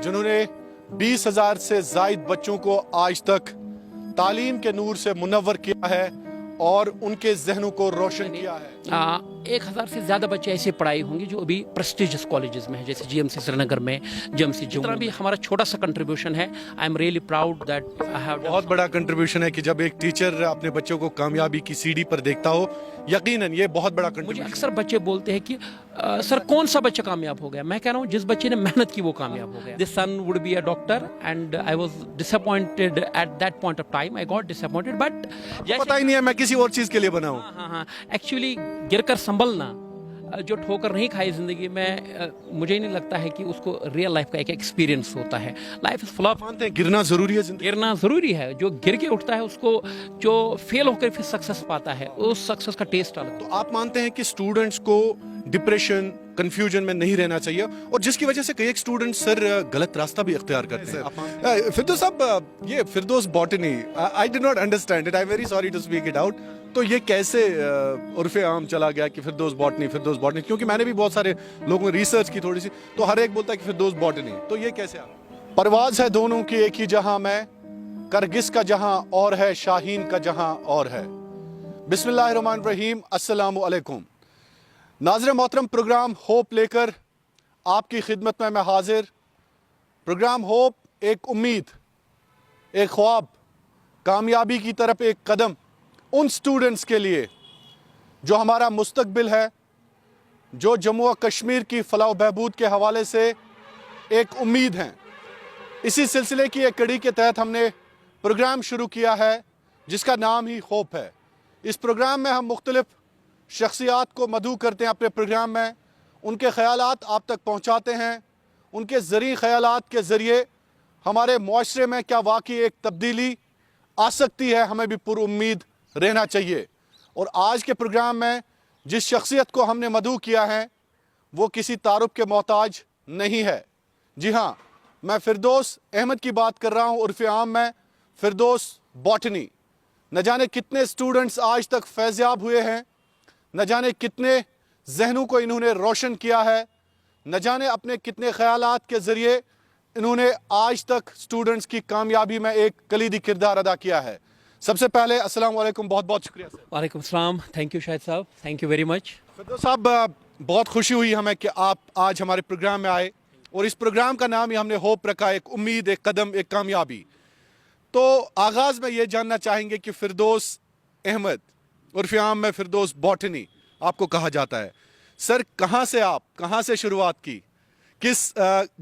जिन्होंने 20,000 से जायद बच्चों को आज तक तालीम के नूर से मुनव्वर किया है और उनके जहनों को रोशन किया है। 1,000 से ज़्यादा बच्चे ऐसे पढ़ाई होंगे जो अभी प्रेस्टिजियस कॉलेजेस में है, जैसे GMC श्रीनगर में, GMC जम्मू। इतना भी हमारा छोटा सा कंट्रीब्यूशन है। I am really proud that I have. बहुत बड़ा कंट्रीब्यूशन है कि जब एक टीचर अपने बच्चों को कामयाबी की सीढ़ी पर देखता हो, यकीनन ये बहुत बड़ा मुझे कंट्रीब्यूशन। अक्सर बच्चे बोलते हैं कि सर कौन सा बच्चा कामयाब हो गया। मैं कह रहा हूँ जिस बच्चे ने मेहनत की वो कामयाब हो गया। This son would be a doctor and I was disappointed at that point of time. I got disappointed but पता ही नहीं है मैं किसी और चीज के लिए बना हूँ। हाँ, एक्चुअली गिरकर संभलना, जो ठोकर नहीं खाई जिंदगी में, मुझे नहीं लगता है कि उसको रियल लाइफ का एक एक्सपीरियंस होता है। Life is full of. मानते हैं गिरना जरूरी है जिंदगी? गिरना जरूरी है। जो गिर के उठता है उसको, जो फेल होकर फिर सक्सेस पाता है, उस सक्सेस का टेस्ट अलग। तो आप मानते हैं कि स्टूडेंट्स को डिप्रेशन, कंफ्यूजन में नहीं रहना चाहिए, और जिसकी वजह से कई स्टूडेंट्स सर गलत रास्ता भी इख्तियार करते हैं? फिरदौस साहब, ये Firdous botany, I did not understand it, I am very sorry to speak it out. तो ये कैसे उर्फे आम चला गया कि फिरदौस बॉटनी, फिरदौस बॉटनी? क्योंकि मैंने भी बहुत सारे लोगों ने रिसर्च की थोड़ी सी, तो हर एक बोलता है कि फिरदौस बॉटनी। तो ये कैसे आ? परवाज है दोनों की एक ही जहां में, करगिस का जहां और है, शाहीन का जहां और है। बिस्मिल्लाहिर्रहमानिर्रहीम, अस्सलामु अलैकुम। नाज़रीन मोहतरम, प्रोग्राम होप लेकर आपकी खिदमत में मैं हाजिर। प्रोग्राम होप एक उम्मीद, एक ख्वाब, कामयाबी की तरफ एक कदम उन स्टूडेंट्स के लिए जो हमारा मुस्तकबिल है, जो जम्मू और कश्मीर की फलाह बहबूद के हवाले से एक उम्मीद हैं। इसी सिलसिले की एक कड़ी के तहत हमने प्रोग्राम शुरू किया है जिसका नाम ही होप है। इस प्रोग्राम में हम मुख्तलिफ शख्सियात को मदऊ करते हैं अपने प्रोग्राम में, उनके ख़यालात आप तक पहुँचाते हैं। उनके ज़रिए ख़यालात के ज़रिए हमारे मुआशरे में क्या वाकई एक तब्दीली आ सकती है, हमें भी पुरुम्मीद रहना चाहिए। और आज के प्रोग्राम में जिस शख्सियत को हमने मदऊ किया है वो किसी तारुफ के मोहताज नहीं है। जी हाँ, मैं फिरदौस अहमद की बात कर रहा हूँ, उर्फ़े आम में फिरदौस बॉटनी। न जाने कितने स्टूडेंट्स आज तक फैज़याब हुए हैं, न जाने कितने जहनों को इन्होंने रोशन किया है, न जाने अपने कितने ख़यालात के ज़रिए इन्होंने आज तक स्टूडेंट्स की कामयाबी में एक कलीदी किरदार अदा किया है। सबसे पहले अस्सलाम वालेकुम, बहुत बहुत शुक्रिया सर। वालेकुम सलाम, थैंक यू शाहिद साहब, थैंक यू वेरी मच। फिरदौस साहब, बहुत खुशी हुई हमें कि आप आज हमारे प्रोग्राम में आए, और इस प्रोग्राम का नाम ही हमने होप रखा, एक उम्मीद, एक कदम, एक कामयाबी। तो आगाज़ में ये जानना चाहेंगे कि फिरदौस अहमद उर्फ़े आम में फिरदौस बॉटनी आपको कहा जाता है, सर कहाँ से शुरुआत की? किस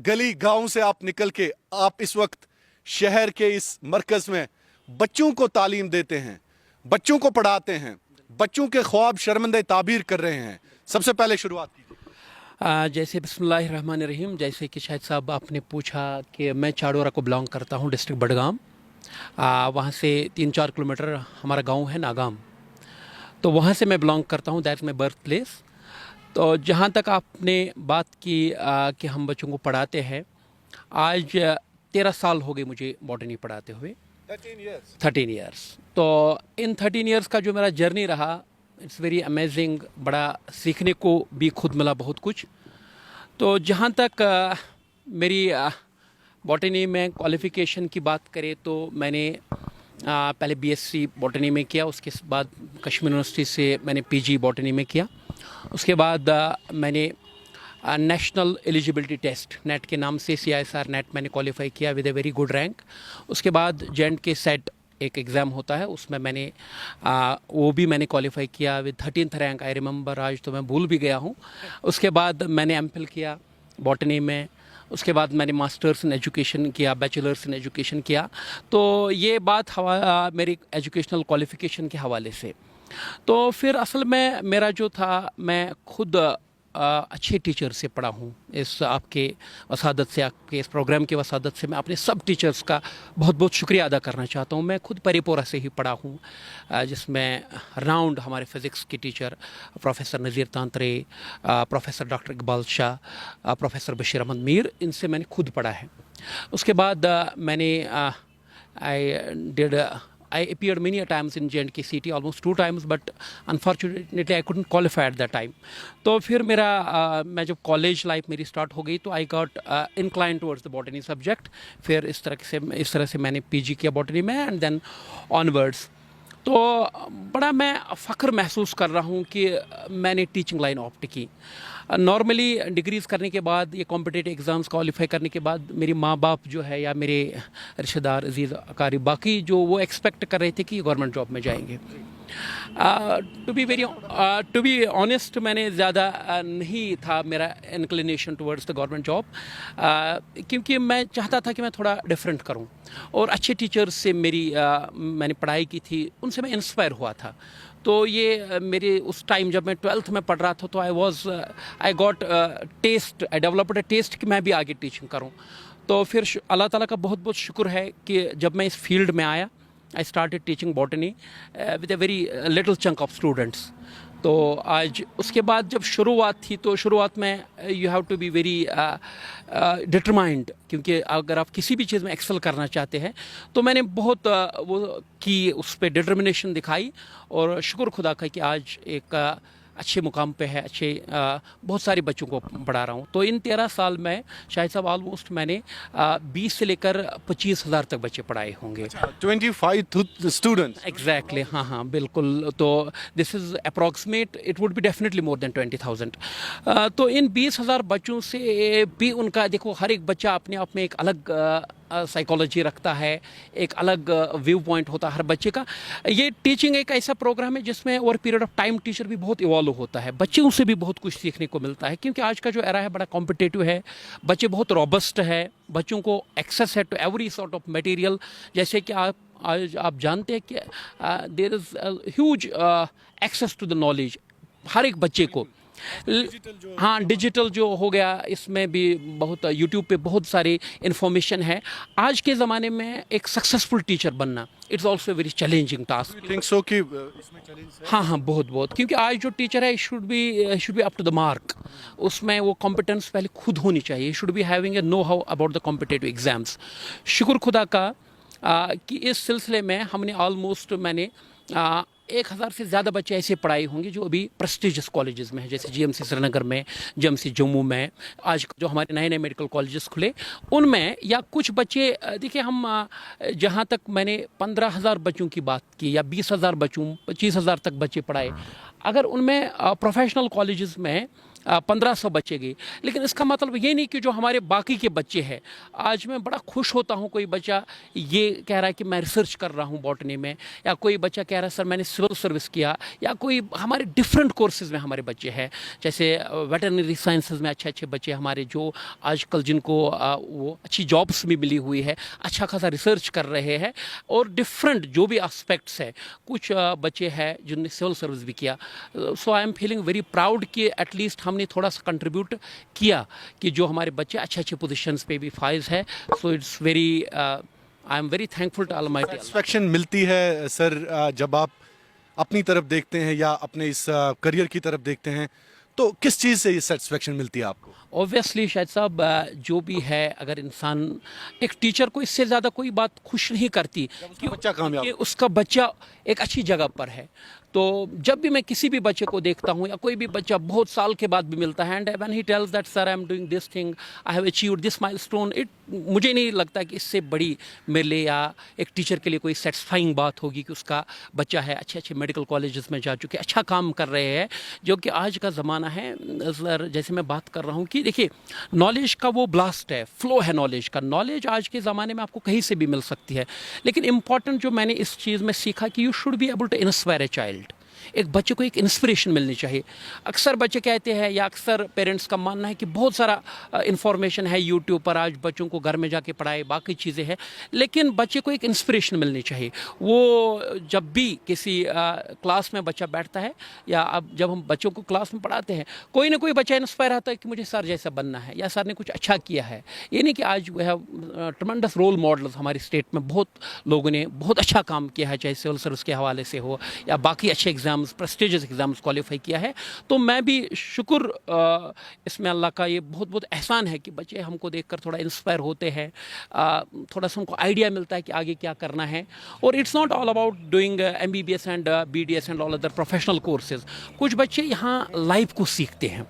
गली गांव से आप निकल के आप इस वक्त शहर के इस मरकज़ में बच्चों को तालीम देते हैं, बच्चों को पढ़ाते हैं, बच्चों के ख्वाब शर्मंदे ताबीर कर रहे हैं? सबसे पहले शुरुआत कीजिए। जैसे बिस्मिल्लाहिर्रहमानिर्रहीम, जैसे कि शाहिद साहब आपने पूछा कि मैं चाड़ोरा को बिलोंग करता हूँ, डिस्ट्रिक्ट बडगाम। वहाँ से 3-4 किलोमीटर हमारा गांव है नागाम, तो वहाँ से मैं बिलोंग करता हूँ, that is my birth place. तो जहाँ तक आपने बात की कि हम बच्चों को पढ़ाते हैं, आज 13 साल हो गए मुझे बॉटनी पढ़ाते हुए। 13 ईयर्स। तो इन 13 ईयर्स का जो मेरा जर्नी रहा, इट्स वेरी अमेजिंग। बड़ा सीखने को भी खुद मिला बहुत कुछ। तो जहाँ तक मेरी बॉटनी में क्वालिफ़िकेशन की बात करें तो मैंने पहले BSc बॉटनी में किया, उसके बाद कश्मीर यूनिवर्सिटी से मैंने PG बॉटनी में किया। उसके बाद मैंने नेशनल एलिजिबिलिटी टेस्ट नेट के नाम से CISR नेट मैंने क्वालिफाई किया with a very good rank. उसके बाद JNK सेट एक एग्ज़ाम होता है, उसमें मैंने वो भी मैंने क्वालिफाई किया with 13th rank, I remember, आज तो मैं भूल भी गया हूँ। उसके बाद मैंने MPhil किया बॉटनी में। उसके बाद मैंने मास्टर्स इन एजुकेशन किया, बैचलर्स इन एजुकेशन किया। तो ये बात मेरी एजुकेशनल क्वालिफ़िकेशन के हवाले से। तो फिर असल में मेरा जो था, मैं खुद अच्छे टीचर से पढ़ा हूँ। इस आपके वसादत से, आपके इस प्रोग्राम की वसादत से मैं अपने सब टीचर्स का बहुत बहुत शुक्रिया अदा करना चाहता हूँ। मैं खुद परिपोरा से ही पढ़ा हूँ, जिसमें राउंड हमारे फ़िज़िक्स के teacher professor Nazir Tantray, professor doctor Iqbal Shah, professor Bashir Ahmad Mir, इनसे मैंने खुद पढ़ा है। उसके बाद मैंने I did I appeared many a times in J&K CT, almost 2 times, but unfortunately I couldn't qualify at that time. तो फिर मेरा मैं जब कॉलेज लाइफ मेरी स्टार्ट हो गई तो I got incline towards the botany subject. फिर इस तरह से मैंने पीजी किया बॉटनी में एंड देन ऑनवर्ड्स. तो बड़ा मैं फ़ख्र महसूस कर रहा हूँ कि मैंने टीचिंग लाइन ऑप्ट की. नॉर्मली डिग्रीज़ करने के बाद ये कॉम्पिटिटिव एग्ज़ाम्स क्वालिफाई करने के बाद मेरी माँ बाप जो है या मेरे रिश्तेदार अजीज़ अकारी बाकी जो वो एक्सपेक्ट कर रहे थे कि गवर्नमेंट जॉब में जाएंगे. टू बी ऑनेस्ट मैंने ज़्यादा नहीं था मेरा inclination towards the government job, क्योंकि मैं चाहता था कि मैं थोड़ा डिफरेंट करूं और अच्छे टीचर्स से मैंने पढ़ाई की थी, उनसे मैं इंस्पायर हुआ था. तो ये मेरे उस टाइम जब मैं 12th में पढ़ रहा था तो I got taste, I developed a taste कि मैं भी आगे टीचिंग करूं. तो फिर अल्लाह ताला का बहुत बहुत शुक्र है कि जब मैं इस फील्ड में आया, I started teaching botany with a very little chunk of students. तो आज उसके बाद जब शुरुआत थी तो शुरुआत में you have to be very determined, क्योंकि अगर आप किसी भी चीज़ में एक्सेल करना चाहते हैं तो मैंने बहुत वो की, उस पर डिटर्मिनेशन दिखाई और शुक्र खुदा का कि आज एक अच्छे मुकाम पे है, बहुत सारे बच्चों को पढ़ा रहा हूँ. तो इन 13 साल में शायद साहब ऑलमोस्ट मैंने 20 से लेकर 25,000 तक बच्चे पढ़ाए होंगे. 25 स्टूडेंट्स. एग्जैक्टली, हाँ बिल्कुल. तो this is approximate, it would be definitely more than 20,000. तो इन 20,000 बच्चों से भी उनका देखो, हर एक बच्चा अपने आप में एक अलग साइकोलॉजी रखता है, एक अलग व्यू पॉइंट होता है हर बच्चे का. ये टीचिंग एक ऐसा प्रोग्राम है जिसमें over period of time teacher भी बहुत इवॉल्व होता है, बच्चों से भी बहुत कुछ सीखने को मिलता है, क्योंकि आज का जो एरा है बड़ा कॉम्पिटिटिव है, बच्चे बहुत रॉबस्ट है, बच्चों को एक्सेस है to every sort of material. जैसे कि आज आप जानते हैं कि there is huge access to the knowledge हर एक बच्चे को. हाँ, डिजिटल जो हो गया, इसमें भी बहुत यूट्यूब पे बहुत सारी इन्फॉर्मेशन है. आज के ज़माने में एक सक्सेसफुल टीचर बनना it's also very challenging task. Think so कि इसमें चैलेंज है. हाँ बहुत, क्योंकि आज जो टीचर है should be up to the mark. उसमें वो कॉम्पिटेंस पहले खुद होनी चाहिए, should be having a know how about the competitive exams. शुक्र खुदा का कि इस सिलसिले में हमने ऑलमोस्ट मैंने 1,000 से ज़्यादा बच्चे ऐसे पढ़ाए होंगे जो अभी प्रेस्टिजियस कॉलेजेस में हैं, जैसे GMC श्रीनगर में, GMC जम्मू में, आज जो हमारे नए नए मेडिकल कॉलेजेस खुले उनमें, या कुछ बच्चे देखिए हम जहाँ तक मैंने 15,000 बच्चों की बात की या 20,000 बच्चों 25,000 तक बच्चे पढ़ाए, अगर उनमें प्रोफेशनल कॉलेजेस में 1,500 बच्चे गए, लेकिन इसका मतलब ये नहीं कि जो हमारे बाकी के बच्चे हैं, आज मैं बड़ा खुश होता हूँ कोई बच्चा ये कह रहा है कि मैं रिसर्च कर रहा हूँ बॉटनी में, या कोई बच्चा कह रहा है सर मैंने सिविल सर्विस किया, या कोई हमारे डिफरेंट कोर्सेज में हमारे बच्चे हैं, जैसे वेटरनरी साइंसेज में अच्छे बच्चे हमारे जो आजकल जिनको वो अच्छी जॉब्स भी मिली हुई है, अच्छा खासा रिसर्च कर रहे हैं, और डिफरेंट जो भी एस्पेक्ट्स है, कुछ बच्चे हैं जिनने सिविल सर्विस भी किया. So I am feeling very proud कि एटलीस्ट हमने थोड़ा सा कंट्रीब्यूट किया कि जो हमारे बच्चे अच्छे पोजीशंस पे भी फाइज है. So it's very, I am very thankful to almighty. Satisfaction मिलती है सर जब आप अपनी तरफ देखते हैं या अपने इस करियर की तरफ देखते हैं, तो किस चीज़ से ये सेटिस्फैक्शन मिलती है आपको? ऑब्वियसली शायद साहब जो भी है, अगर इंसान, एक टीचर को इससे ज़्यादा कोई बात खुश नहीं करती कि बच्चा कामयाब, कि उसका बच्चा एक अच्छी जगह पर है. तो जब भी मैं किसी भी बच्चे को देखता हूँ या कोई भी बच्चा बहुत साल के बाद भी मिलता है, and when he tells that sir I am doing this thing, I have achieved this milestone, मुझे नहीं लगता कि इससे बड़ी मेरे लिए या एक टीचर के लिए कोई सेटिस्फाइंग बात होगी कि उसका बच्चा है अच्छे मेडिकल कॉलेजेस में जा चुके, अच्छा काम कर रहे हैं, जो कि आज का ज़माना है. सर जैसे मैं बात कर रहा हूँ कि देखिए नॉलेज का वो ब्लास्ट है, फ्लो है नॉलेज का. नॉलेज आज के ज़माने में आपको कहीं से भी मिल सकती है, लेकिन इंपॉर्टेंट जो मैंने इस चीज़ में सीखा कि you should be able to inspire a child. एक बच्चे को एक इंस्पिरेशन मिलनी चाहिए. अक्सर बच्चे कहते हैं या अक्सर पेरेंट्स का मानना है कि बहुत सारा इन्फॉर्मेशन है यूट्यूब पर, आज बच्चों को घर में जाके पढ़ाए, बाकी चीज़ें हैं, लेकिन बच्चे को एक इंस्पिरेशन मिलनी चाहिए. वो जब भी किसी क्लास में बच्चा बैठता है या अब जब हम बच्चों को क्लास में पढ़ाते हैं, कोई ना कोई बच्चा इंस्पायर आता है कि मुझे सर जैसा बनना है या सर ने कुछ अच्छा किया है. ये नहीं कि आज we have tremendous role models हमारी स्टेट में, बहुत लोगों ने बहुत अच्छा काम किया है, चाहे सिविल सर्विस के हवाले से हो या बाकी अच्छे exam exams, prestigious exams qualify किया है। तो मैं भी शुक्र इसमें अल्लाह का ये बहुत बहुत एहसान है कि बच्चे हमको देखकर थोड़ा इंस्पायर होते हैं, थोड़ा सा उनको आइडिया मिलता है कि आगे क्या करना है। और it's not all about doing MBBS and BDS and all other professional courses. कुछ बच्चे यहाँ लाइफ को सीखते हैं।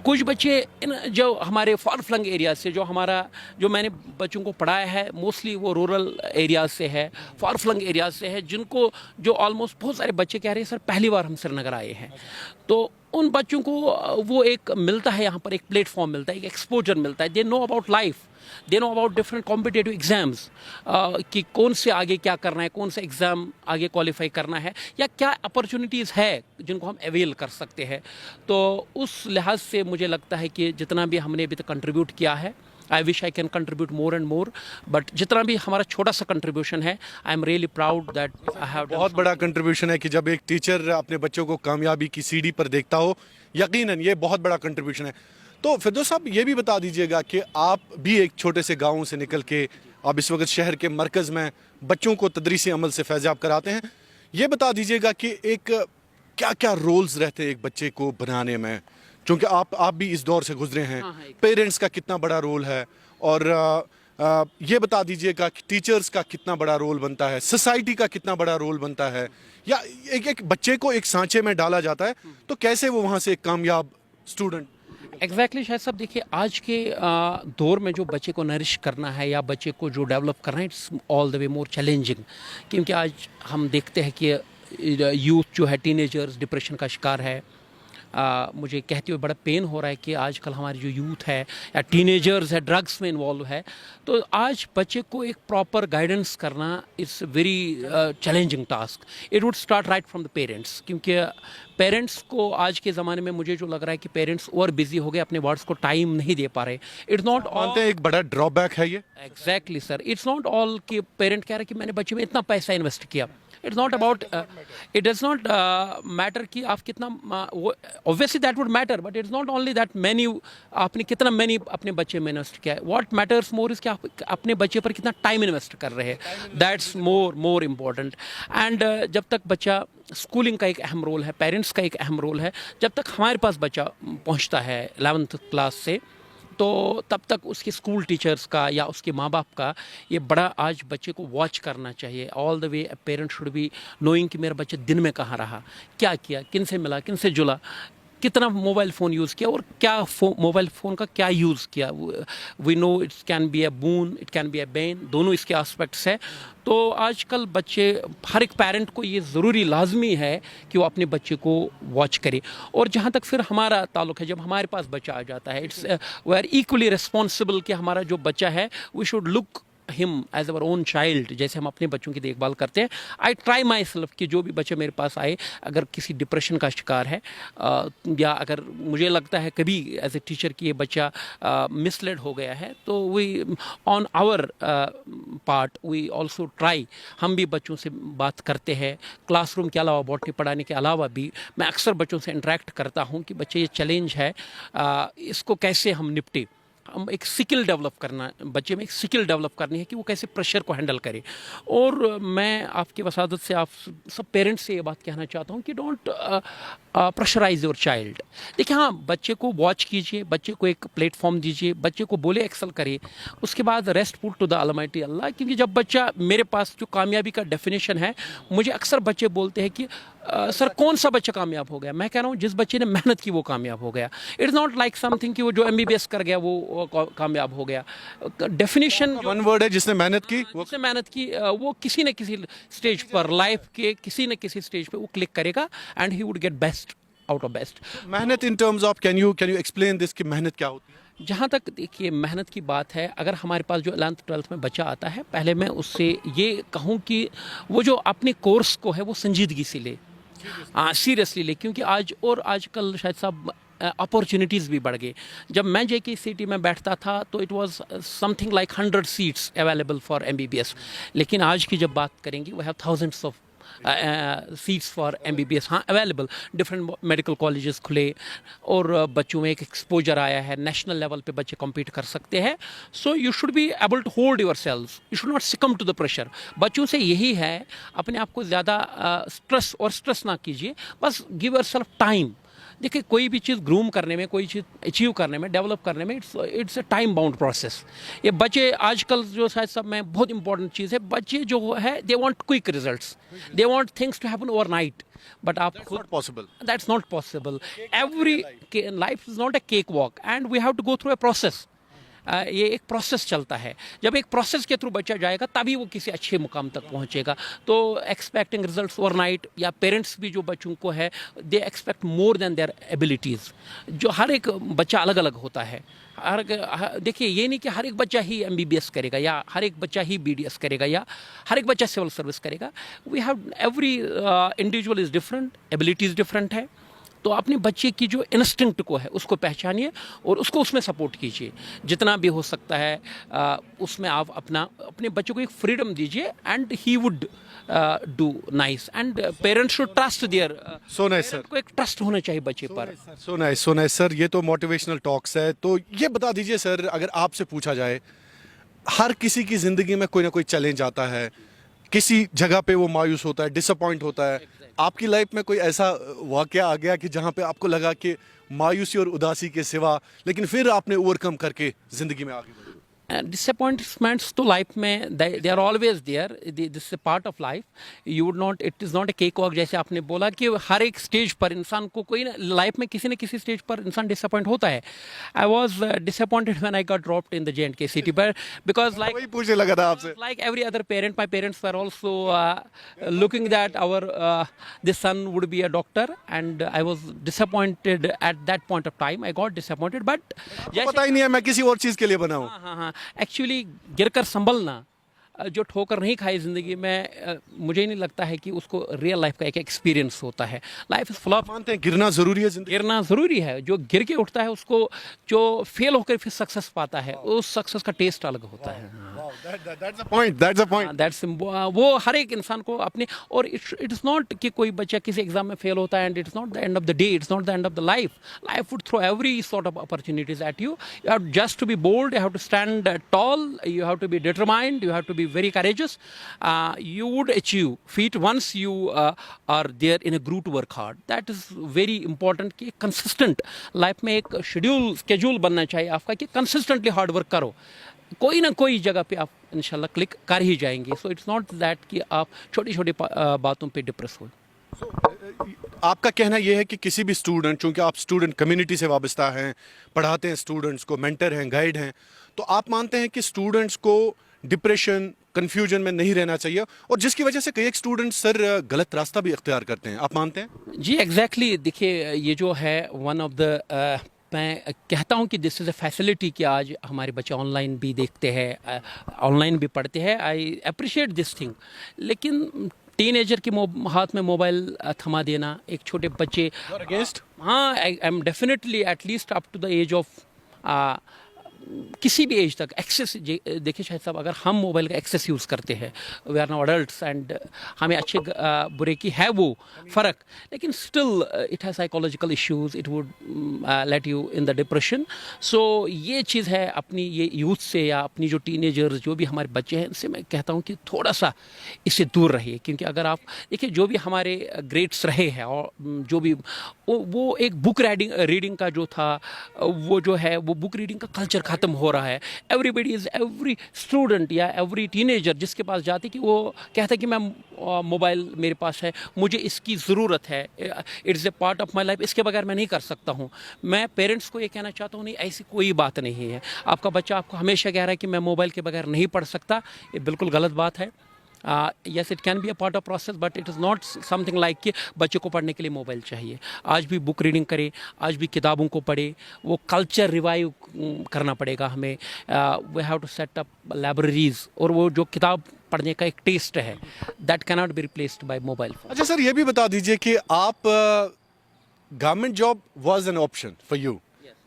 कुछ बच्चे जो हमारे फार फ्लंग एरिया से, जो मैंने बच्चों को पढ़ाया है, मोस्टली वो रूरल एरियाज से है, फार फ्लंग एरियाज से है, जिनको जो ऑलमोस्ट बहुत सारे बच्चे कह रहे हैं सर पहली बार हम श्रीनगर आए हैं। तो उन बच्चों को वो एक मिलता है, यहाँ पर एक प्लेटफॉर्म मिलता है, एक एक्सपोजर मिलता है। They know about life, they know about different competitive exams, कि कौन से आगे क्या करना है, कौन सा एग्ज़ाम आगे क्वालिफाई करना है, या क्या अपॉर्चुनिटीज़ है जिनको हम अवेल कर सकते हैं। तो उस लिहाज से मुझे लगता है कि जितना भी हमने अभी तक कंट्रीब्यूट किया है, I wish I can contribute more and more, but जितना भी हमारा छोटा सा कंट्रीब्यूशन है, I am really proud that I have. बहुत बड़ा कंट्रीब्यूशन है कि जब एक टीचर अपने बच्चों को कामयाबी की सीढ़ी पर देखता हो, यकीनन ये बहुत बड़ा कंट्रीब्यूशन है। तो फिरदौस साहब ये भी बता दीजिएगा कि आप भी एक छोटे से गांव से निकल के आप इस वक्त शहर के मरकज़ में बच्चों को तदरीसी अमल से फैज़याब कराते हैं। ये बता दीजिएगा कि एक क्या क्या रोल्स रहते हैं एक बच्चे को बनाने में, क्योंकि आप भी इस दौर से गुजरे हैं। पेरेंट्स का कितना बड़ा रोल है, और ये बता दीजिएगा कि टीचर्स का कितना बड़ा रोल बनता है, सोसाइटी का कितना बड़ा रोल बनता है, या एक बच्चे को एक सांचे में डाला जाता है तो कैसे वो वहाँ से एक कामयाब स्टूडेंट। एग्जैक्टली शायद साहब, देखिए आज के दौर में जो बच्चे को नरिश करना है या बच्चे को जो डेवलप करना है, it's all the way more challenging. क्योंकि आज हम देखते हैं कि यूथ जो है, टीनेजर्स डिप्रेशन का शिकार है। मुझे कहते हुए बड़ा पेन हो रहा है कि आजकल हमारी जो यूथ है या टीनेजर्स है ड्रग्स में इन्वॉल्व है। तो आज बच्चे को एक प्रॉपर गाइडेंस करना is very challenging task. It would start right from the parents, क्योंकि पेरेंट्स को आज के ज़माने में मुझे जो लग रहा है कि पेरेंट्स और बिजी हो गए, अपने वर्ड्स को टाइम नहीं दे पा रहे। इट्स नॉट ऑल, एक बड़ा ड्रॉबैक है ये। Exactly sir, it's not all कि पेरेंट कह रहा है कि मैंने बच्चे में इतना पैसा इन्वेस्ट किया। It's not about, it does not matter कि आप कितना, obviously that would matter, but it's not only that many, आपने कितना मैनी अपने बच्चे में इन्वेस्ट किया है। व्हाट मैटर्स मोर इज कि आप अपने बच्चे पर कितना टाइम इन्वेस्ट कर रहे हैं। That's more important. एंड जब तक बच्चा, स्कूलिंग का एक अहम रोल है, पेरेंट्स का एक अहम रोल है। जब तक हमारे पास बच्चा पहुंचता है 11th क्लास से, तो तब तक उसके स्कूल टीचर्स का या उसके माँ बाप का ये बड़ा आज बच्चे को वॉच करना चाहिए। All the way parent should be knowing कि मेरा बच्चा दिन में कहाँ रहा, क्या किया, किन से मिला, किन से जुला, कितना मोबाइल फ़ोन यूज़ किया, और क्या मोबाइल फ़ोन का क्या यूज़ किया। We know it's can be a boon, it can be a bane, दोनों इसके एस्पेक्ट्स है। तो आजकल बच्चे, हर एक पेरेंट को ये ज़रूरी लाजमी है कि वो अपने बच्चे को वॉच करे। और जहाँ तक फिर हमारा ताल्लुक़ है, जब हमारे पास बच्चा आ जाता है, it's we are equally responsible कि हमारा जो बच्चा है, we should look him as our own child, जैसे हम अपने बच्चों की देखभाल करते हैं। आई ट्राई माई सेल्फ कि जो भी बच्चे मेरे पास आए, अगर किसी डिप्रेशन का शिकार है, या अगर मुझे लगता है कभी एज ए टीचर कि ये बच्चा मिसलेड हो गया है, तो we on our part we also try, हम भी बच्चों से बात करते हैं। क्लासरूम के अलावा, बॉटनी पढ़ाने के अलावा भी मैं अक्सर बच्चों से इंटरेक्ट करता हूँ कि बच्चे ये चैलेंज है, इसको कैसे हम निपटे। हम एक स्किल डेवलप करना, बच्चे में एक स्किल डेवलप करनी है कि वो कैसे प्रेशर को हैंडल करे। और मैं आपकी वसादत से आप सब पेरेंट्स से ये बात कहना चाहता हूँ कि डोंट प्रेशराइज योर चाइल्ड। देखिए, हाँ, बच्चे को वॉच कीजिए, बच्चे को एक प्लेटफॉर्म दीजिए, बच्चे को बोले एक्सेल करे, उसके बाद rest put to the Almighty Allah. क्योंकि जब बच्चा, मेरे पास जो कामयाबी का डेफिनेशन है, मुझे अक्सर बच्चे बोलते हैं कि सर कौन सा बच्चा कामयाब हो गया। मैं कह रहा हूँ जिस बच्चे ने मेहनत की वो कामयाब हो गया। इट्स नॉट लाइक समथिंग कि वो जो MBBS कर गया वो कामयाब हो गया। डेफिनेशन वन वर्ड है, जिसने मेहनत की, वो किसी न किसी स्टेज पर, लाइफ के किसी न किसी स्टेज पे वो क्लिक करेगा and he would get best out of best. मेहनत in terms of, can you explain this कि मेहनत क्या होती है? जहाँ तक देखिए मेहनत की बात है, अगर हमारे पास जो 11th 12th में बच्चा आता है, पहले मैं उससे ये कहूँ कि वो जो अपने कोर्स को है वो संजीदगी से ले, सीरियसली ले। क्योंकि आजकल शायद साहब अपॉर्चुनिटीज़ भी बढ़ गई। जब मैं JKCT में बैठता था तो it was something like 100 seats available for MBBS, लेकिन आज की जब बात करेंगे we have thousands of seats for MBBS हाँ अवेलेबल, डिफरेंट मेडिकल कॉलेजेस खुले और बच्चों में एक एक्सपोजर आया है, नेशनल लेवल पे बच्चे कम्पीट कर सकते हैं. So you should be able to hold yourself, you should not succumb to the pressure. बच्चों से यही है, अपने आप को ज़्यादा स्ट्रेस ना कीजिए, बस गिव योर सेल्फ टाइम. देखिए कोई भी चीज़ ग्रूम करने में, कोई चीज़ अचीव करने में, डेवलप करने में, it's a time bound process. ये बच्चे आजकल जो शायद सब में बहुत इंपॉर्टेंट चीज़ है, बच्चे जो है they want quick results, they want things to happen overnight. But आप खुद not possible. That's not possible. Every life is not a cake walk and we have to go through a process. ये एक process चलता है. जब एक process के through बच्चा जाएगा तभी वो किसी अच्छे मुकाम तक पहुंचेगा. तो एक्सपेक्टिंग रिजल्ट्स ओवरनाइट, या पेरेंट्स भी जो बच्चों को है they expect more than their abilities. जो हर एक बच्चा अलग अलग होता है. देखिए ये नहीं कि हर एक बच्चा ही MBBS करेगा, या हर एक बच्चा ही BDS करेगा, या हर एक बच्चा सिविल सर्विस करेगा. We have every individual is different, abilities different है. तो अपने बच्चे की जो इंस्टिंक्ट को है उसको पहचानिए और उसको उसमें सपोर्ट कीजिए जितना भी हो सकता है. उसमें आप अपने बच्चों को एक फ्रीडम दीजिए and he would do nice. And parents should trust there. So nice sir. को एक ट्रस्ट होना चाहिए बच्चे पर. So nice sir. ये तो मोटिवेशनल टॉक्स है. तो ये बता दीजिए सर, अगर आपसे पूछा जाए, हर किसी की जिंदगी में कोई ना कोई चैलेंज आता है, किसी जगह पे वो मायूस होता है, डिसअपॉइंट होता है. आपकी लाइफ में कोई ऐसा वाकया आ गया कि जहाँ पे आपको लगा कि मायूसी और उदासी के सिवा, लेकिन फिर आपने ओवरकम करके जिंदगी में आगे बढ़े? डिसअपॉइंटमेंट्स तो लाइफ में they are always there. This is part of life. You would not, it is not a cake walk. जैसे आपने बोला कि हर एक स्टेज पर इंसान को कोई लाइफ में किसी न किसी स्टेज पर इंसान डिसअपॉइंट होता है. I was disappointed when I got dropped in the JNK city, पर बिकॉज लाइक वही पूछने लगा था आपसे. like every other parent, my parents were also looking that our this son would be a doctor, and I was disappointed at that point of time. I got disappointed, but पता ही नहीं है मैं किसी और चीज के लिए बना हूँ. हाँ एक्चुअली गिरकर संभलना, जो ठोकर नहीं खाई ज़िंदगी में, मुझे नहीं लगता है कि उसको रियल लाइफ का एक एक्सपीरियंस होता है. लाइफ इज फुल ऑफ, मानते हैं गिरना जरूरी है जिंदगी? गिरना ज़रूरी है. जो गिर के उठता है उसको, जो फेल होकर फिर सक्सेस पाता है, उस सक्सेस का टेस्ट अलग होता है. That's the point. That's the point. वो हर एक इंसान को अपने, और इट इज़ नॉट कि कोई बच्चा किसी एग्जाम में फेल होता है and it's not the end of the day, it's not the end of the life. Life would throw every sort of opportunities at you. You have just to be bold, you have to stand tall, you have to be determined, you have to be very courageous. You would achieve feat once you are there in a group to work hard. That is very important कि consistent life में एक schedule बनना चाहिए आपका कि consistently hard work करो. कोई ना कोई जगह पे आप इंशाल्लाह क्लिक कर ही जाएंगे. So it's not that कि आप छोटी छोटी बातों पे डिप्रेस हो. आपका कहना यह है कि किसी भी स्टूडेंट, चूंकि आप स्टूडेंट कम्युनिटी से वाबस्ता हैं, पढ़ाते हैं स्टूडेंट्स को, मेंटर हैं, गाइड हैं, तो आप मानते हैं कि स्टूडेंट्स को डिप्रेशन, कंफ्यूजन में नहीं रहना चाहिए, और जिसकी वजह से कई एक स्टूडेंट्स सर गलत रास्ता भी इख्तियार करते हैं. आप मानते हैं? जी एग्जैक्टली. देखिए ये जो है वन ऑफ द, मैं कहता हूँ कि दिस इज़ अ फैसिलिटी कि आज हमारे बच्चे ऑनलाइन भी देखते हैं, ऑनलाइन भी पढ़ते हैं. I appreciate this thing. लेकिन टीनेजर के हाथ में मोबाइल थमा देना, एक छोटे बच्चे अगेंस्ट? हाँ, I am definitely at least up to the age of किसी भी एज तक एक्सेस. देखिए शायद साहब, अगर हम मोबाइल का एक्सेस यूज़ करते हैं, we are now adults and हमें अच्छे बुरे की है वो फ़र्क, लेकिन still it has psychological issues, it would let you in the depression. So ये चीज़ है अपनी ये यूथ से, या अपनी जो टीनेजर्स, जो भी हमारे बच्चे हैं, इनसे मैं कहता हूँ कि थोड़ा सा इससे दूर रहिए. क्योंकि अगर आप देखिए जो भी हमारे ग्रेड्स रहे हैं, और जो भी वो एक बुक रीडिंग का जो था, वो जो है वो बुक रीडिंग का कल्चर ख़त्म हो रहा है. एवरी स्टूडेंट या एवरी टीनेजर जिसके पास जाते कि वो कहता है कि मैं मोबाइल मेरे पास है, मुझे इसकी ज़रूरत है, it's a part of my life, इसके बगैर मैं नहीं कर सकता हूँ. मैं पेरेंट्स को ये कहना चाहता हूँ, नहीं, ऐसी कोई बात नहीं है. आपका बच्चा आपको हमेशा कह रहा है कि मैं मोबाइल के बगैर नहीं पढ़ सकता, ये बिल्कुल गलत बात है. Yes, it can be a part of process, but it is not something like कि बच्चों को पढ़ने के लिए मोबाइल चाहिए. आज भी बुक रीडिंग करें, आज भी किताबों को पढ़े, वो कल्चर रिवाइव करना पड़ेगा हमें. We have to set up libraries, और वो जो किताब पढ़ने का एक टेस्ट है, that cannot be replaced by mobile. अच्छा सर, ये भी बता दीजिए कि आप, government job was an option for you,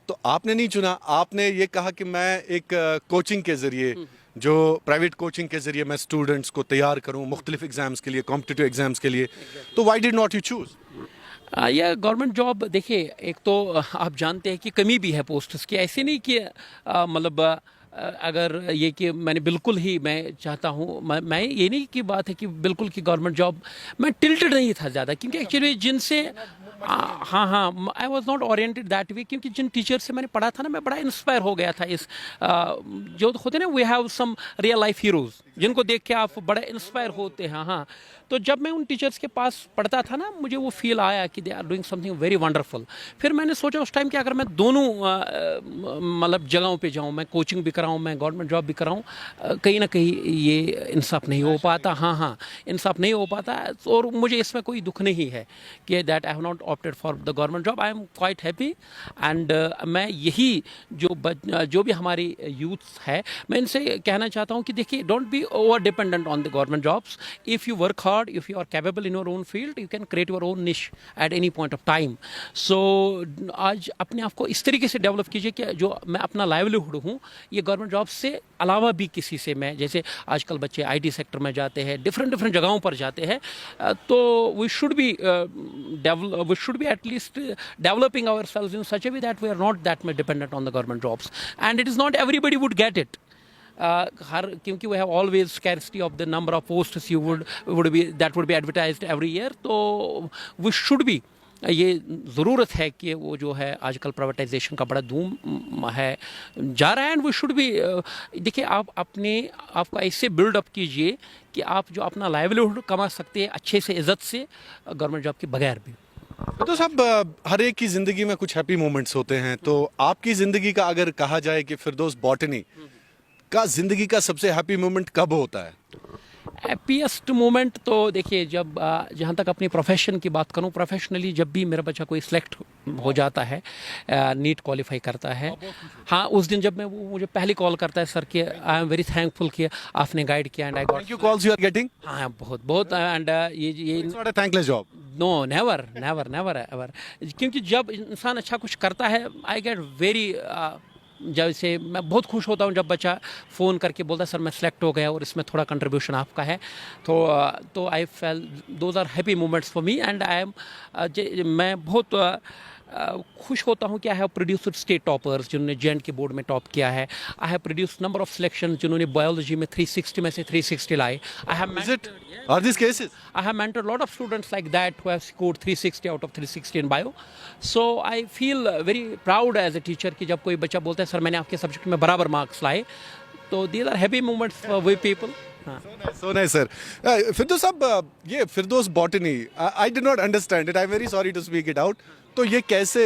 तो आपने नहीं चुना. आपने ये कहा कि मैं एक कोचिंग के जरिए जो प्राइवेट कोचिंग के ज़रिए मैं स्टूडेंट्स को तैयार करूँ मुख्तलिफ एग्ज़ाम्स के लिए, कॉम्पिटिटिव एग्ज़ाम्स के लिए, तो why did not you choose? यह गवर्नमेंट जॉब देखिए, एक तो आप जानते हैं कि कमी भी है पोस्ट्स की, ऐसे नहीं कि मतलब अगर ये कि मैंने बिल्कुल ही मैं चाहता हूँ, मैं ये नहीं की बात है कि बिल्कुल कि गवर्नमेंट जॉब मैं टिल्टेड नहीं था ज़्यादा, क्योंकि एक्चुअली जिनसे हाँ हाँ I was not oriented that way, क्योंकि जिन टीचर से मैंने पढ़ा था ना, मैं बड़ा इंस्पायर हो गया था इस जो होते ना, we have some real life heroes जिनको देख के आप बड़ा इंस्पायर होते हैं। हाँ, तो जब मैं उन टीचर्स के पास पढ़ता था ना, मुझे वो फील आया कि they are doing something very wonderful. फिर मैंने सोचा उस टाइम कि अगर मैं दोनों मतलब जगहों पे जाऊं, मैं कोचिंग भी कराऊं, मैं गवर्नमेंट जॉब भी कराऊं, कहीं ना कहीं ये इंसाफ नहीं हो पाता। हाँ हाँ, इंसाफ नहीं हो पाता, और मुझे इसमें कोई दुख नहीं है कि that I have not opted for the government job. I am quite happy, and मैं यही जो भी हमारी यूथ है, मैं इनसे कहना चाहता हूँ कि देखिए, don't be over dependent on the government jobs. If you work hard, if you are capable in your own field, you can create your own niche at any point of time. So आज अपने आप को इस तरीके से develop कीजिए कि जो मैं अपना लाइवलीहुड हूँ, ये गवर्नमेंट जॉब से अलावा भी किसी से मैं, जैसे आजकल बच्चे आईटी सेक्टर में जाते हैं, डिफरेंट जगहों पर जाते हैं, तो we should be at least developing ourselves in such a way that we are not that much dependent on the government jobs, and it is not everybody would get it. हर, क्योंकि we have always scarcity of the number of posts you would be advertised every year, तो we should be, ये ज़रूरत है कि वो जो है आजकल प्राइवेटाइजेशन का बड़ा धूम है जा रहा है, एंड वी शुड बी, देखिए आप आपको ऐसे बिल्डअप कीजिए कि आप जो अपना लाइवलीहुड कमा सकते हैं अच्छे से, इज़्ज़त से, गवर्नमेंट जॉब के बगैर भी। तो साहब, हर एक की ज़िंदगी में कुछ हैप्पी मोमेंट्स होते हैं, तो आपकी ज़िंदगी का अगर कहा जाए कि फिरदौस बॉटनी का ज़िंदगी का सबसे हैप्पी मोमेंट कब होता है? हैप्पीएस्ट मोमेंट तो देखिए, जब जहाँ तक अपनी प्रोफेशन की बात करूँ, प्रोफेशनली जब भी मेरा बच्चा कोई सिलेक्ट हो जाता है, नीट क्वालिफाई करता है, हाँ, उस दिन जब वो मुझे पहले कॉल करता है, सर कि आई एम वेरी थैंकफुल कि आपने गाइड किया, and I got thank you calls you are getting? हाँ, बहुत, एंड ये it's not a thankless job. No, never ever, क्योंकि जब इंसान अच्छा कुछ करता है, आई गेट वेरी, जैसे मैं बहुत खुश होता हूँ जब बच्चा फ़ोन करके बोलता है सर मैं सेलेक्ट हो गया और इसमें थोड़ा कंट्रीब्यूशन आपका है, तो I feel those are happy moments for me, and I am, मैं बहुत खुश होता हूँ कि I have produced state toppers जिन्होंने जेएंड के बोर्ड में टॉप किया है। I have produced number of selection जिन्होंने बायोलॉजी में 360 में से 360 लाए। I have Are these cases? I have mentored a lot of students like that who have scored 360 out of 360 in bio. So I feel very proud as a teacher कि जब कोई बच्चा बोलता है सर मैंने आपके सब्जेक्ट में बराबर मार्क्स लाए, तो these are happy moments for we people. So nice, sir. फिरदौस साहब, ये Firdous botany, I did not understand it. I'm very sorry to speak it out. तो ये कैसे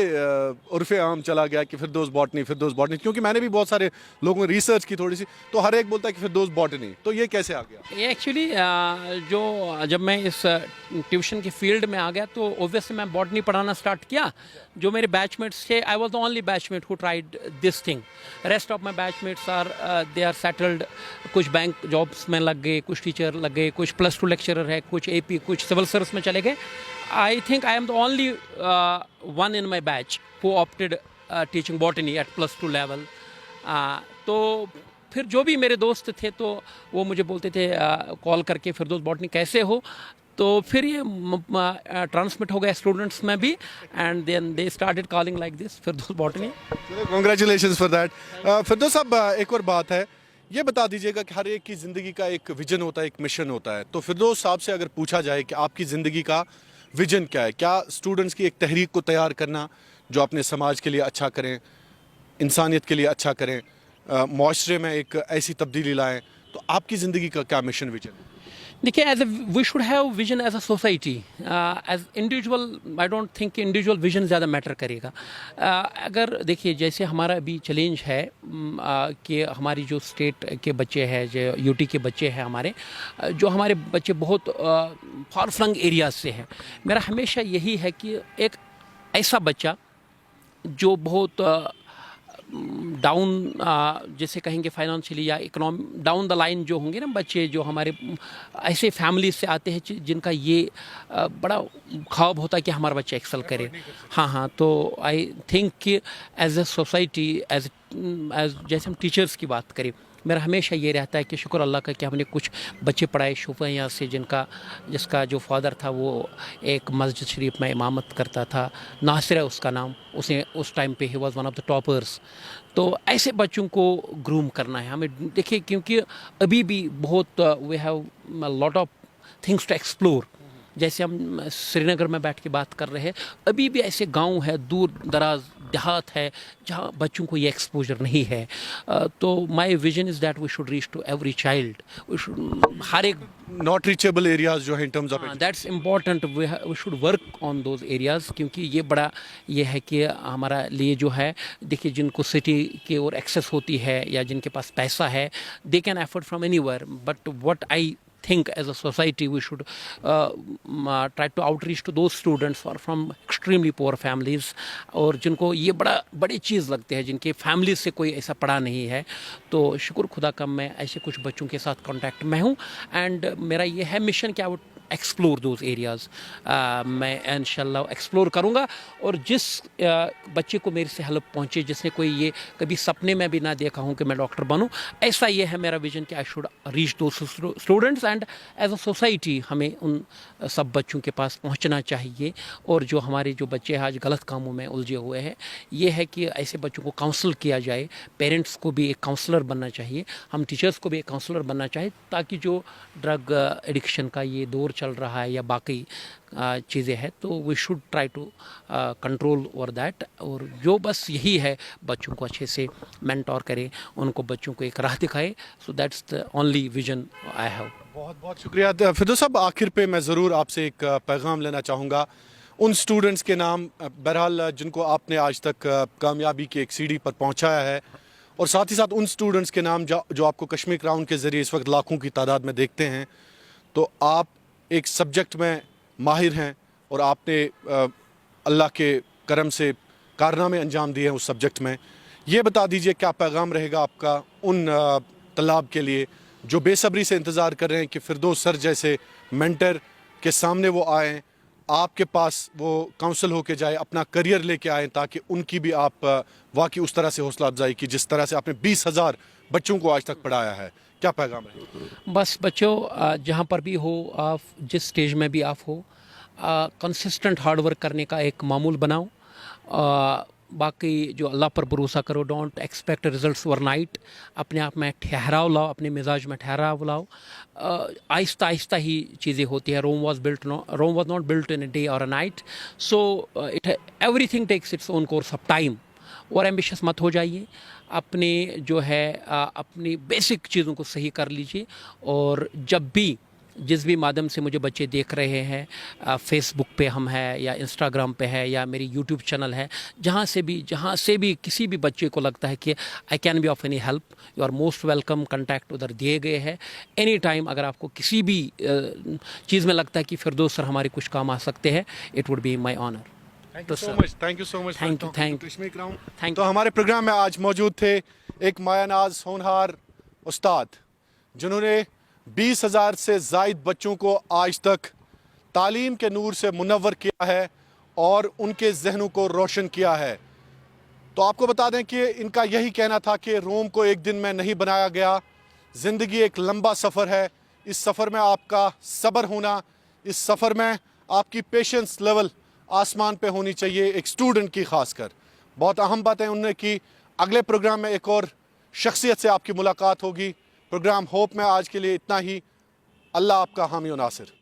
उर्फ़े आम चला गया कि फिरदौस बॉटनी, क्योंकि मैंने भी बहुत सारे लोगों ने रिसर्च की थोड़ी सी, तो हर एक बोलता है कि फिरदौस बॉटनी, तो ये कैसे आ गया? ये एक्चुअली जब मैं इस ट्यूशन की फील्ड में आ गया, तो ऑब्वियसली मैं बॉटनी पढ़ाना स्टार्ट किया। जो मेरे बैचमेट्स थे, I was the only batchmate who tried this thing. Rest of my batchmates they are settled, कुछ बैंक जॉब्स में लग गए, कुछ टीचर लग गए, कुछ +2 लेक्चरर है, कुछ AP, कुछ सिविल सर्विस में चले गए। I think I am the only one in my batch who opted teaching botany at +2 level. तो फिर जो भी मेरे दोस्त थे, तो वो मुझे बोलते थे कॉल करके, फिरदौस बॉटनी कैसे हो? तो फिर ये ट्रांसमिट हो गया स्टूडेंट्स में भी, and then they started calling like this Firdaus botany. Congratulations for that. Firdaus साहब, एक और बात है, ये बता दीजिएगा कि हर एक की ज़िंदगी का एक विजन होता है, एक मिशन होता है, तो फिरदौस साहब से अगर पूछा जाए कि आपकी ज़िंदगी का विजन क्या है? क्या स्टूडेंट्स की एक तहरीक को तैयार करना जो अपने समाज के लिए अच्छा करें, इंसानियत के लिए अच्छा करें, माशरे में एक ऐसी तब्दीली लाएं, तो आपकी ज़िंदगी का क्या मिशन विजन है? देखिए, we should have vision as a society. As individual I don't think individual vision ज़्यादा मैटर करेगा। अगर देखिए, जैसे हमारा अभी चैलेंज है कि हमारी जो स्टेट के बच्चे हैं, जो UT के बच्चे हैं हमारे, जो हमारे बच्चे बहुत फार फ्लंग एरियाज से हैं, मेरा हमेशा यही है कि एक ऐसा बच्चा जो बहुत डाउन, जैसे कहेंगे फाइनेंशियली या इकोनॉमी डाउन द लाइन जो होंगे ना बच्चे, जो हमारे ऐसे फैमिली से आते हैं जिनका ये बड़ा ख्वाब होता है कि हमारा बच्चा एक्सेल करे। हाँ, तो आई थिंक कि एज ए सोसाइटी, एज जैसे हम टीचर्स की बात करें, मेरा हमेशा ये रहता है कि शुक्र अल्लाह का कि हमने कुछ बच्चे पढ़ाए शुफैया से जिसका जो फादर था वो एक मस्जिद शरीफ में इमामत करता था, नासिर है उसका नाम, उसे उस टाइम पे he was one of the toppers. तो ऐसे बच्चों को ग्रूम करना है हमें। देखिए क्योंकि अभी भी बहुत we have lot of things to explore. जैसे हम श्रीनगर में बैठ के बात कर रहे हैं, अभी भी ऐसे गांव है, दूर दराज देहात है जहां बच्चों को ये एक्सपोजर नहीं है। तो my vision is that we should reach to every child. We should हर एक नॉट रीचेबल एरियाज जो है in terms of that's important, we should work on those areas. क्योंकि ये बड़ा ये है कि हमारा लिए जो है, देखिए जिनको सिटी की ओर एक्सेस होती है या जिनके पास पैसा है, they can afford from anywhere, but what I think as a society we should try to outreach to those students who are from extremely poor families और जिनको ये बड़ी चीज़ लगती है, जिनके फैमिली से कोई ऐसा पढ़ा नहीं है। तो शुक्र खुदा का मैं ऐसे कुछ बच्चों के साथ कांटेक्ट में हूँ एंड मेरा ये है मिशन कि I would explore those areas. मैं इंशाल्लाह एक्सप्लोर करूँगा और जिस बच्चे को मेरे से हेल्प पहुँचे, जिसने कोई ये कभी सपने में भी ना देखा हूँ कि मैं डॉक्टर बनूँ, ऐसा ये है मेरा विजन कि I should reach to students and as a society हमें उन सब बच्चों के पास पहुँचना चाहिए। और जो हमारे जो बच्चे आज गलत कामों में उलझे हुए हैं, ये है कि ऐसे बच्चों को काउंसल किया जाए। पेरेंट्स को भी एक काउंसलर बनना चाहिए, हम टीचर्स को भी एक काउंसलर बनना चाहिए, ताकि जो ड्रग एडिक्शन का ये दौर चल रहा है या बाकी चीज़ें हैं, तो we should try to control over that. और जो बस यही है, बच्चों को अच्छे से मेंटोर करें, उनको बच्चों को एक राह दिखाए। So that's the only vision I have. बहुत बहुत शुक्रिया फिरदौस साहब। आखिर पे मैं ज़रूर आपसे एक पैगाम लेना चाहूँगा उन स्टूडेंट्स के नाम, बहरहाल जिनको आपने आज तक कामयाबी की एक सीढ़ी पर पहुँचाया है, और साथ ही साथ उन स्टूडेंट्स के नाम जो आपको कश्मीर क्राउन के ज़रिए इस वक्त लाखों की तादाद में देखते हैं। तो आप एक सब्जेक्ट में माहिर हैं और आपने अल्लाह के करम से कारनामे अंजाम दिए हैं उस सब्जेक्ट में। ये बता दीजिए क्या पैगाम रहेगा आपका उन तलाब के लिए जो बेसब्री से इंतज़ार कर रहे हैं कि फिरदौस सर जैसे मेंटर के सामने वो आएँ, आपके पास वो काउंसिल होके जाए, अपना करियर लेके आएँ, ताकि उनकी भी आप वाकई उस तरह से हौसला अफजाई की जिस तरह से आपने 20,000 बच्चों को आज तक पढ़ाया है। क्या पैगाम है? बस बच्चों, जहाँ पर भी हो आप, जिस स्टेज में भी आप हो, कंसिस्टेंट हार्ड वर्क करने का एक मामूल बनाओ। बाकी जो अल्लाह पर भरोसा करो, डोंट एक्सपेक्ट रिजल्ट्स ओवरनाइट। अपने आप में ठहराव लाओ, अपने मिजाज में ठहराव लाओ। आहिस्ता आहिस्ता ही चीज़ें होती है। Rome was not built in a day और a night. So everything takes its own course of time. और एम्बिशियस मत हो जाइए, अपने जो है अपनी बेसिक चीज़ों को सही कर लीजिए। और जब भी जिस भी माध्यम से मुझे बच्चे देख रहे हैं, फेसबुक पे हम है या इंस्टाग्राम पे है या मेरी यूट्यूब चैनल है, जहाँ से भी किसी भी बच्चे को लगता है कि I can be of any help, you are most welcome. Contact उधर दिए गए हैं। एनी टाइम अगर आपको किसी भी चीज़ में लगता है कि फिरदौस सर हमारे कुछ काम आ सकते हैं, it would be my honour. Thank you so much. Thank तो हमारे प्रोग्राम में आज मौजूद थे एक मायानाज होनहार उस्ताद, जिन्होंने 20,000 से ज़ायद बच्चों को आज तक तालीम के नूर से मुनव्वर किया है और उनके जहनों को रोशन किया है। तो आपको बता दें कि इनका यही कहना था कि रोम को एक दिन में नहीं बनाया गया, ज़िंदगी एक लंबा सफ़र है। इस सफ़र में आपका सब्र होना, इस सफ़र में आपकी पेशेंस लेवल आसमान पे होनी चाहिए, एक स्टूडेंट की खासकर। बहुत अहम बातें उन्होंने की। अगले प्रोग्राम में एक और शख्सियत से आपकी मुलाकात होगी। प्रोग्राम होप में आज के लिए इतना ही। अल्लाह आपका हामी और नासिर।